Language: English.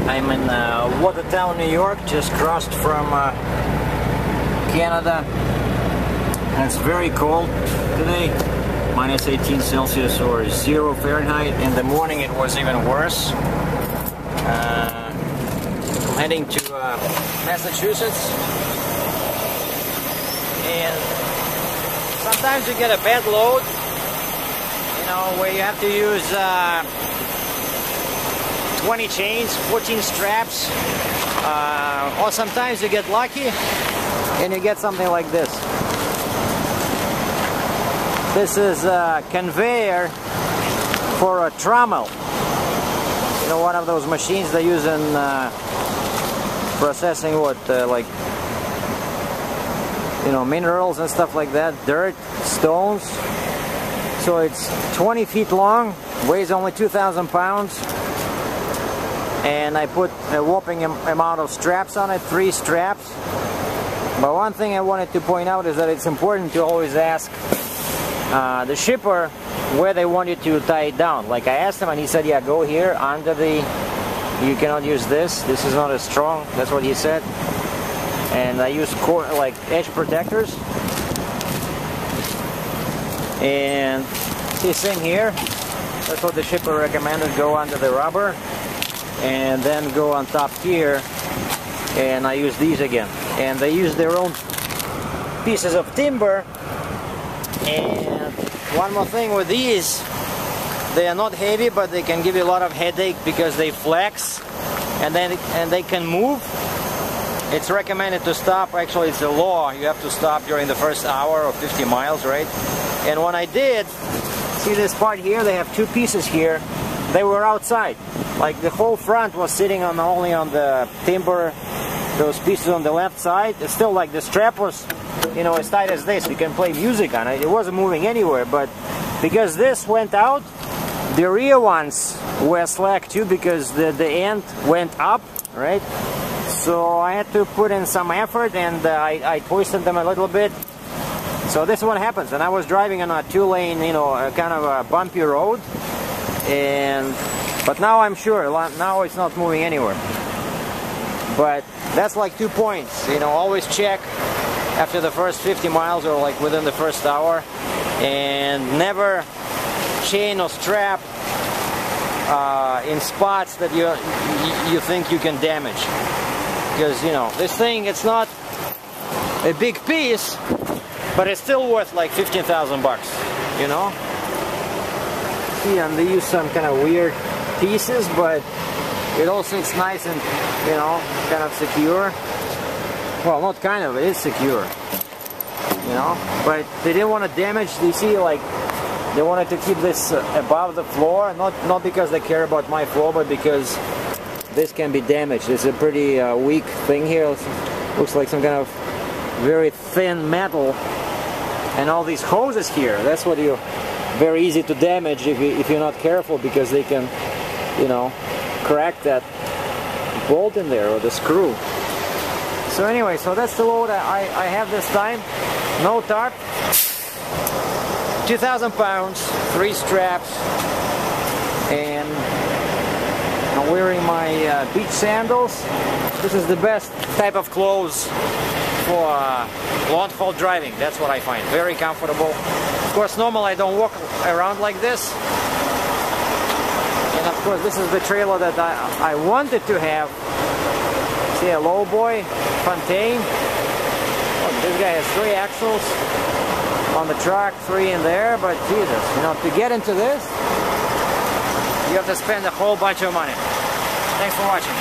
I'm in Watertown, New York, just crossed from Canada, and it's very cold today, minus 18 Celsius or 0 Fahrenheit. In the morning it was even worse. I'm heading to Massachusetts, and sometimes you get a bad load, you know, where you have to use 20 chains, 14 straps, or sometimes you get lucky and you get something like this. This is a conveyor for a trommel. You know, one of those machines they use in processing what, like, you know, minerals and stuff like that, dirt, stones. So it's 20 feet long, weighs only 2,000 pounds. And I put a whopping amount of straps on it, 3 straps. But one thing I wanted to point out is that it's important to always ask the shipper where they want you to tie it down. Like I asked him and he said, yeah, go here under the, you cannot use this is not as strong, that's what he said. And I use like edge protectors. And see, same here, that's what the shipper recommended, go under the rubber. And then go on top here, and I use these again. And they use their own pieces of timber. And one more thing with these, they are not heavy, but they can give you a lot of headache because they flex and they can move. It's recommended to stop. Actually, it's a law, you have to stop during the first hour or 50 miles, right? And when I did, see this part here, they have 2 pieces here, they were outside. Like the whole front was sitting on only on the timber, those pieces on the left side. It's still like the strap was, you know, as tight as this. You can play music on it. It wasn't moving anywhere, but because this went out, the rear ones were slack too because the end went up, right? So I had to put in some effort, and I twisted them a little bit. So this is what happens. And I was driving on a 2-lane, you know, kind of a bumpy road, but now I'm sure, now it's not moving anywhere. But that's like 2 points, you know, always check after the first 50 miles or like within the first hour, and never chain or strap in spots that you think you can damage. Because, you know, this thing, it's not a big piece, but it's still worth like 15,000 bucks, you know? See, and they use some kind of weird pieces, but it all sits nice and, you know, kind of secure. Well, not kind of, it is secure, you know, but they didn't want to damage. You see, like, they wanted to keep this above the floor, not because they care about my floor, but because this can be damaged. It's a pretty weak thing here. Looks like some kind of very thin metal, and all these hoses here, that's what you very easy to damage if you're not careful, because they can, you know, crack that bolt in there or the screw. So anyway, so that's the load I have this time. No tarp, 2,000 pounds, 3 straps, and I'm wearing my beach sandals. This is the best type of clothes for long-haul driving. That's what I find. Very comfortable. Of course, normally I don't walk around like this. And of course, this is the trailer that I wanted to have. See, a lowboy, Fontaine. Look, this guy has 3 axles on the truck, 3 in there, but Jesus, you know, to get into this, you have to spend a whole bunch of money. Thanks for watching.